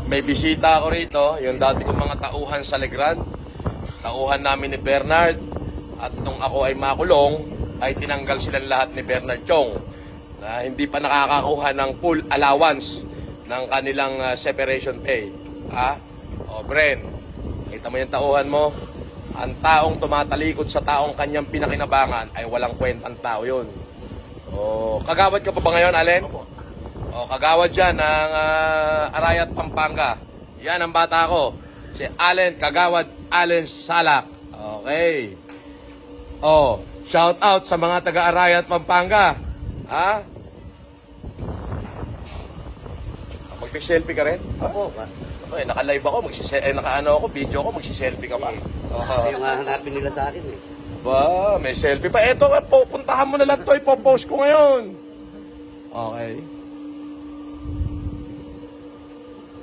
may bisita ako rito, yung dati kong mga tauhan sa Legrand. Tauhan namin ni Bernard. At nung ako ay makulong, ay tinanggal silang lahat ni Bernard Chong na hindi pa nakakakuha ng full allowance ng kanilang separation pay. O Bren, kita mo yung tauhan mo? Ang taong tumatalikod sa taong kanyang pinakinabangan ay walang kwentang tao yun. O, kagawad ka pa ba ngayon, Allen? O, kagawad dyan ng Arayat, Pampanga. Yan ang bata ko. Si Allen, kagawad Allen Salak. Okay. O, shout out sa mga taga-Arayat, Pampanga. Mag-selfie ka rin? Opo. Naka-live ako, naka-ano ako, video ako, magsiselfie ka pa. Yung hahanapin nila sa akin eh. Ba, may selfie pa. Eto, pupuntahan mo na lang to, ipopost ko ngayon. Okay.